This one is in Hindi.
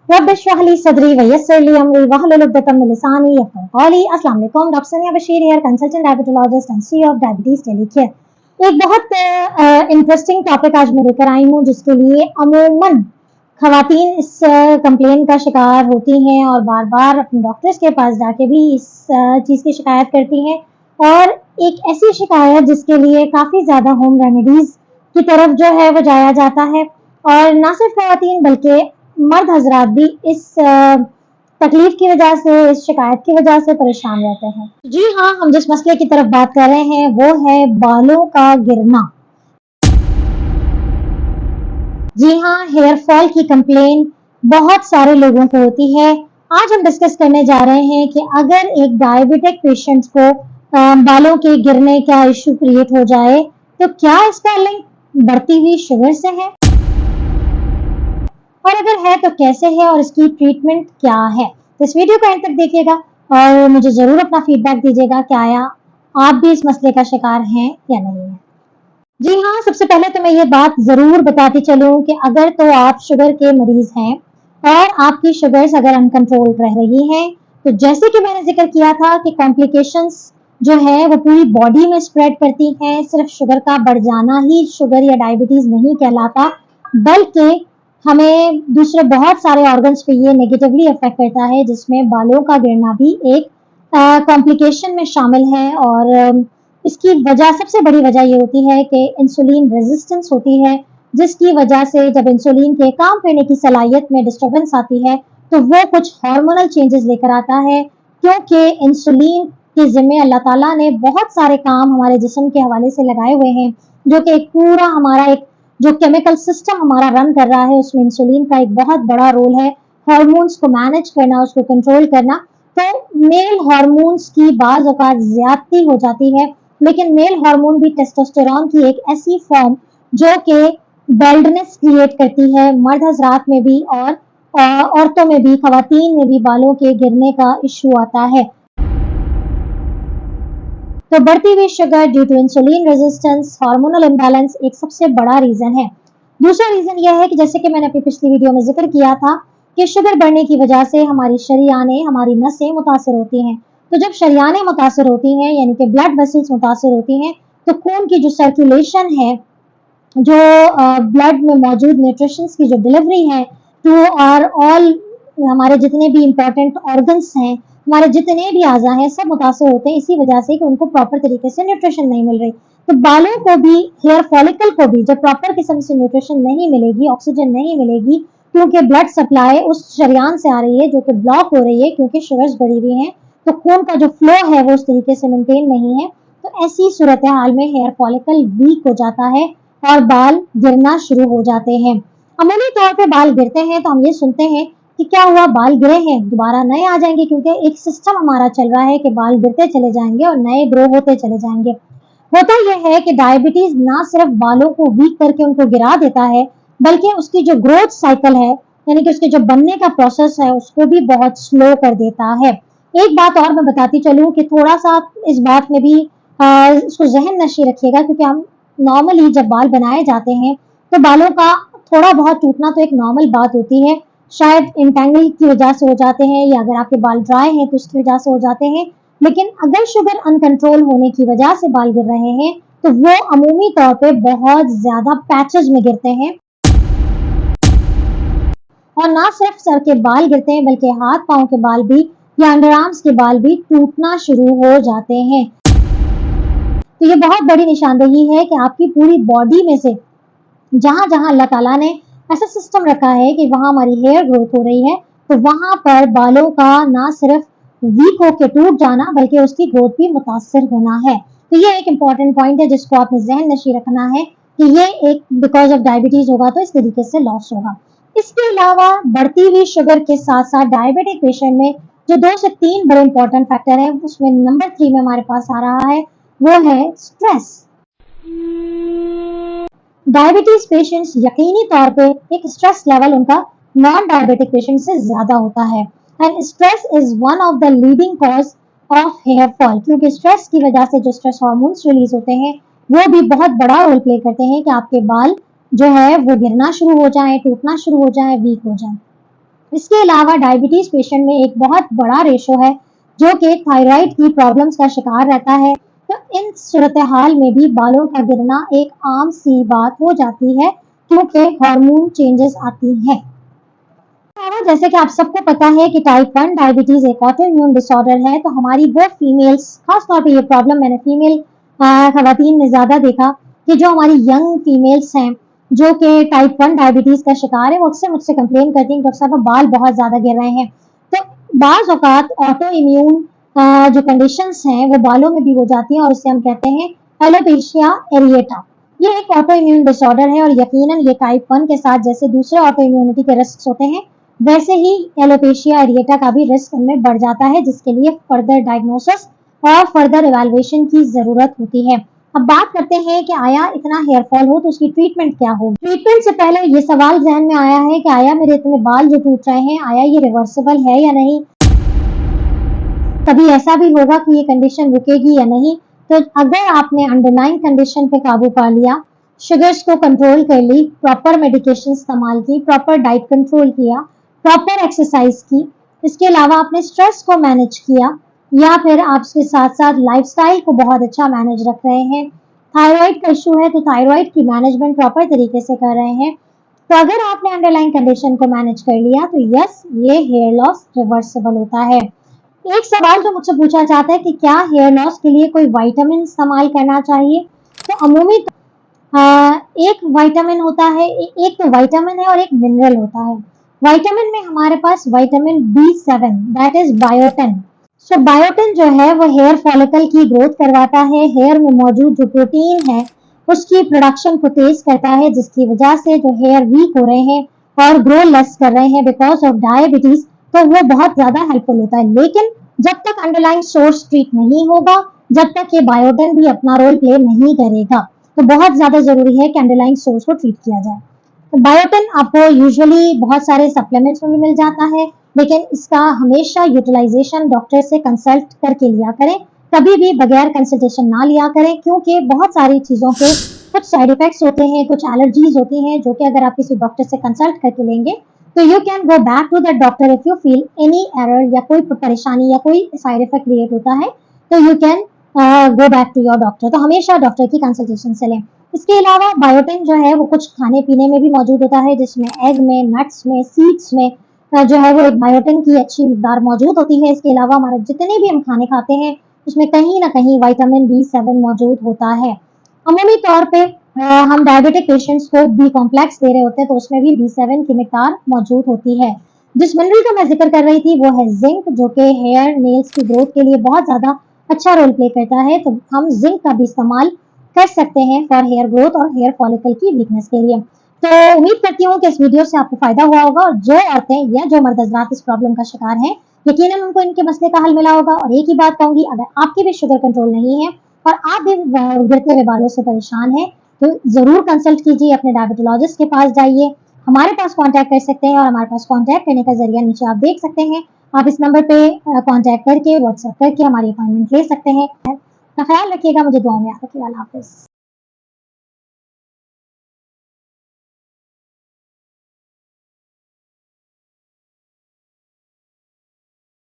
रब इश्रह ली सदरी व यस्सिर ली अमरी वहलुल उक़दतम मिन लिसानी यफ़क़हू क़ौली। अस्सलाम वालेकुम, doctor Sania Bashir here, consultant diabetologist and CEO of diabetes tele care. एक बहुत इंटरेस्टिंग टॉपिक आज मैं लेकर आई हूँ, जिसके लिए अमूमन खवातीन इस कंप्लेन का शिकार होती हैं और बार बार अपने डॉक्टर्स के पास जाके भी इस चीज़ की शिकायत करती हैं। और एक ऐसी शिकायत जिसके लिए काफ़ी ज़्यादा होम रेमेडीज़ की तरफ जो है वो जाया जाता है, और ना सिर्फ खवातीन बल्कि मर्द हजरात भी इस तकलीफ की वजह से, इस शिकायत की वजह से परेशान रहते हैं। जी हाँ, हम जिस मसले की तरफ बात कर रहे हैं वो है बालों का गिरना। जी हाँ, हेयर फॉल की कंप्लेन बहुत सारे लोगों को होती है। आज हम डिस्कस करने जा रहे हैं कि अगर एक डायबिटिक पेशेंट को बालों के गिरने का इश्यू क्रिएट हो जाए तो क्या इसका लिंक बढ़ती हुई शुगर से है, और अगर है तो कैसे है, और इसकी ट्रीटमेंट क्या है। तो इस वीडियो को एंड तक देखिएगा और मुझे ज़रूर अपना फीडबैक दीजिएगा कि आया आप भी इस मसले का शिकार हैं या नहीं है। जी हाँ, सबसे पहले तो मैं ये बात ज़रूर बताती चलूँ कि अगर तो आप शुगर के मरीज़ हैं और आपकी शुगर्स अगर अनकंट्रोल रह रही हैं, तो जैसे कि मैंने जिक्र किया था कि कॉम्प्लिकेशंस जो है वो पूरी बॉडी में स्प्रेड करती हैं। सिर्फ शुगर का बढ़ जाना ही शुगर या डायबिटीज़ नहीं कहलाता, बल्कि हमें दूसरे बहुत सारे ऑर्गन्स पे ये नेगेटिवली अफेक्ट करता है, जिसमें बालों का गिरना भी एक कॉम्प्लिकेशन में शामिल है। और इसकी वजह, सबसे बड़ी वजह ये होती है कि इंसुलिन रेजिस्टेंस होती है, जिसकी वजह से जब इंसुलिन के काम करने की सलाहियत में डिस्टर्बेंस आती है तो वो कुछ हार्मोनल चेंजेस लेकर आता है। क्योंकि इंसुलिन के ज़िम्मे अल्लाह ताला ने बहुत सारे काम हमारे जिस्म के हवाले से लगाए हुए हैं, जो कि एक पूरा हमारा एक जो केमिकल सिस्टम हमारा रन कर रहा है, उसमें इंसुलिन का एक बहुत बड़ा रोल है। हार्मोन्स को मैनेज करना, उसको कंट्रोल करना। तो मेल हार्मोन्स की बाज़ औक़ात ज़्यादती हो जाती है, लेकिन मेल हार्मोन भी टेस्टोस्टेरोन की एक ऐसी फॉर्म जो कि बेल्डनेस क्रिएट करती है मर्द हजरात में भी और औरतों में भी, खवातीन में भी बालों के गिरने का इशू आता है। तो बढ़ती हुई sugar due to insulin resistance, hormonal imbalance एक सबसे बड़ा रीजन है। दूसरा रीजन यह है कि जैसे कि मैंने अपनी पिछली वीडियो में जिक्र किया था कि शुगर बढ़ने की वजह से हमारी शरीयानें, हमारी नसें मुतासर होती हैं। तो जब शरीयानें मुतासर होती हैं, यानी कि ब्लड वेसल्स मुतासर होती हैं, तो खून की जो सर्कुलेशन है, जो ब्लड में मौजूद न्यूट्रिशंस की जो डिलीवरी है टू आर ऑल, हमारे जितने भी इम्पोर्टेंट ऑर्गन्स हैं, हमारे जितने भी आज़ा हैं, सब मुतासर होते हैं इसी वजह से कि उनको प्रॉपर तरीके से न्यूट्रिशन नहीं मिल रही। तो बालों को भी, हेयर फॉलिकल को भी जब प्रॉपर किस्म से न्यूट्रिशन नहीं मिलेगी, ऑक्सीजन नहीं मिलेगी, क्योंकि ब्लड सप्लाई उस शरीयान से आ रही है जो कि ब्लॉक हो रही है क्योंकि शुगर्स बढ़ी हुई हैं, तो खून का जो फ्लो है वो उस तरीके से मेंटेन नहीं है। तो ऐसी सूरत हाल में हेयर फॉलिकल वीक हो जाता है और बाल गिरना शुरू हो जाते हैं। अमूमी तौर पे बाल गिरते हैं तो हम ये सुनते हैं कि क्या हुआ, बाल गिरे हैं, दोबारा नए आ जाएंगे, क्योंकि एक सिस्टम हमारा चल रहा है कि बाल गिरते चले जाएंगे और नए ग्रो होते चले जाएंगे। होता यह है कि डायबिटीज ना सिर्फ बालों को वीक करके उनको गिरा देता है, बल्कि उसकी जो ग्रोथ साइकिल है, यानी कि उसके जो बनने का प्रोसेस है, उसको भी बहुत स्लो कर देता है। एक बात और मैं बताती चलूँ कि थोड़ा सा इस बात में भी इसको जहन नशी रखिएगा, क्योंकि हम नॉर्मली जब बाल बनाए जाते हैं तो बालों का थोड़ा बहुत टूटना तो एक नॉर्मल बात होती है। शायद इंटेंगल की वजह से हो जाते हैं, या अगर आपके बाल ड्राई हैं तो उसकी वजह से हो जाते हैं। लेकिन अगर शुगर अनकंट्रोल होने की वजह से बाल गिर रहे हैं तो वो अमूमी तौर पे बहुत ज्यादा पैचेज में गिरते हैं, और ना सिर्फ सर के बाल गिरते हैं बल्कि हाथ पांव के बाल भी या अंडर आर्म्स के बाल भी टूटना शुरू हो जाते हैं। तो ये बहुत बड़ी निशानदेही है कि आपकी पूरी बॉडी में से जहां जहां अल्लाह ताला ने ऐसा सिस्टम रखा है कि वहां हमारी हेयर ग्रोथ हो रही है, तो वहां पर बालों का ना सिर्फ वीक होकर टूट जाना बल्कि उसकी ग्रोथ भी मुतासर होना है। तो ये एक इम्पॉर्टेंट पॉइंट है जिसको आपने जहन नशी रखना है कि ये एक बिकॉज ऑफ डायबिटीज होगा तो इस तरीके से लॉस होगा। इसके अलावा बढ़ती हुई शुगर के साथ साथ डायबिटिक पेशेंट में जो 2 से 3 बड़े इंपॉर्टेंट फैक्टर है, उसमें नंबर 3 में हमारे पास आ रहा है वो है स्ट्रेस। डायबिटीज पेशेंट्स यकीनी तौर पे एक स्ट्रेस लेवल उनका नॉन डायबिटिक पेशेंट से ज्यादा होता है, and stress is one of the leading cause of hair fall, क्योंकि स्ट्रेस की वजह से जो स्ट्रेस हार्मोन्स रिलीज होते हैं वो भी बहुत बड़ा रोल प्ले करते हैं कि आपके बाल जो है वो गिरना शुरू हो जाए, टूटना शुरू हो जाए, वीक हो जाए। इसके अलावा डायबिटीज पेशेंट में एक बहुत बड़ा रेशो है जो कि थायराइड की प्रॉब्लम्स का शिकार रहता है। तो इन सूरत हाल में भी बालों का गिरना एक आम सी बात हो जाती है क्योंकि हार्मोन चेंजेस आती हैं। जैसे कि आप सबको पता है कि टाइप 1 डायबिटीज एक ऑटो इम्यून डिसऑर्डर है, तो हमारी वो फीमेल्स, खास तौर पे ये प्रॉब्लम मैंने फीमेल खवातीन में ज्यादा देखा कि जो हमारी यंग फीमेल्स हैं जो कि टाइप 1 डायबिटीज का शिकार है, वो अक्सर मुझसे कंप्लेन करती हैं, डॉक्टर साहब बाल बहुत ज्यादा गिर रहे हैं। तो बाज औकात ऑटो इम्यून जो कंडीशंस हैं वो बालों में भी हो जाती हैं और उसे हम कहते हैं एलोपेशिया एरिएटा। ये एक ऑटो इम्यून डिसऑर्डर है और यकीनन ये टाइप 1 के साथ जैसे दूसरे ऑटो इम्यूनिटी के रिस्क होते हैं, वैसे ही एलोपेशिया एरिएटा का भी रिस्क उनमें बढ़ जाता है, जिसके लिए फर्दर डायग्नोसिस और फर्दर इवैल्यूएशन की जरूरत होती है। अब बात करते हैं कि आया इतना हेयर फॉल हो तो उसकी ट्रीटमेंट क्या हो। ट्रीटमेंट से पहले ये सवाल जहन में आया है कि आया मेरे इतने बाल जो टूट रहे हैं, आया ये रिवर्सिबल है या नहीं, कभी ऐसा भी होगा कि ये कंडीशन रुकेगी या नहीं। तो अगर आपने अंडरलाइन कंडीशन पे काबू पा लिया, शुगर्स को कंट्रोल कर ली, प्रॉपर मेडिकेशन इस्तेमाल की, प्रॉपर डाइट कंट्रोल किया, प्रॉपर एक्सरसाइज की, इसके अलावा आपने स्ट्रेस को मैनेज किया या फिर आपके साथ साथ लाइफस्टाइल को बहुत अच्छा मैनेज रख रहे हैं, थायराइड का इशू है तो थायराइड की मैनेजमेंट प्रॉपर तरीके से कर रहे हैं, तो अगर आपने अंडरलाइन कंडीशन को मैनेज कर लिया तो यस, ये हेयर लॉस रिवर्सिबल होता है। एक सवाल जो मुझसे पूछा जाता है कि क्या हेयर लॉस के लिए कोई विटामिन इस्तेमाल करना चाहिए। तो अमूमी एक विटामिन होता है, एक तो विटामिन है और एक मिनरल होता है। विटामिन में हमारे पास vitamin B7 that is biotin. So biotin जो है वो हेयर फॉलिकल की ग्रोथ करवाता है, हेयर में मौजूद जो प्रोटीन है उसकी प्रोडक्शन को तेज करता है, जिसकी वजह से जो हेयर वीक हो रहे हैं और ग्रो लेस कर रहे हैं बिकॉज ऑफ डायबिटीज, तो वो बहुत ज्यादा हेल्पफुल होता है। लेकिन जब तक अंडरलाइन सोर्स ट्रीट नहीं होगा, जब तक ये बायोटिन भी अपना रोल प्ले नहीं करेगा, तो बहुत ज्यादा जरूरी है कि अंडरलाइन सोर्स को ट्रीट किया जाए। तो बायोटिन आपको यूजुअली बहुत सारे सप्लीमेंट्स में भी मिल जाता है, लेकिन इसका हमेशा यूटिलाइजेशन डॉक्टर से कंसल्ट करके लिया करें, कभी भी बगैर कंसल्टेशन ना लिया करें, क्योंकि बहुत सारी चीजों के कुछ साइड इफेक्ट्स होते हैं, कुछ एलर्जीज होती हैं जो कि अगर आप किसी डॉक्टर से कंसल्ट करके लेंगे तो you can go back to that doctor if you feel any error या कोई परेशानी या कोई साइड इफेक्ट क्रिएट होता है, तो you can go back to your doctor. तो हमेशा डॉक्टर की कंसल्टेशन से लें। इसके अलावा बायोटिन जो है वो कुछ खाने पीने में भी मौजूद होता है, जिसमें एग में, नट्स में, सीड्स में जो है वो एक बायोटिन की अच्छी मिकदार मौजूद होती है। इसके अलावा हमारे जितने भी हम खाने खाते हैं उसमें कहीं ना कहीं विटामिन B7 मौजूद होता है। अमूमी तौर पे हम डायबिटिक पेशेंट्स को बी कॉम्प्लेक्स दे रहे होते हैं तो उसमें भी B7 की मिकदार मौजूद होती है। जिस मिनरल का मैं जिक्र कर रही थी वो है जिंक, जो कि हेयर नेल्स की ग्रोथ के लिए बहुत ज्यादा अच्छा रोल प्ले करता है, तो हम जिंक का भी इस्तेमाल कर सकते हैं फॉर हेयर ग्रोथ और हेयर फॉलिकल की वीकनेस के लिए। तो उम्मीद करती हूँ कि इस वीडियो से आपको फायदा हुआ होगा और जो औरतें या जो मर्द हज़रात इस प्रॉब्लम का शिकार हैं, यकीनन उनको इनके मसले का हल मिला होगा। और एक ही बात कहूंगी, अगर आपकी भी शुगर कंट्रोल नहीं है और आप भी गिरते हुए बालों से परेशान हैं, तो जरूर कंसल्ट कीजिए, अपने डायबिटोलॉजिस्ट के पास जाइए। हमारे पास कांटेक्ट कर सकते हैं और हमारे पास कांटेक्ट करने का जरिया नीचे आप देख सकते हैं। आप इस नंबर पे कांटेक्ट करके, व्हाट्सएप करके हमारी अपॉइंटमेंट ले सकते हैं। तो ख्याल रखिएगा, मुझे दुआ में याद रखिएगा। अल्लाह हाफिज़।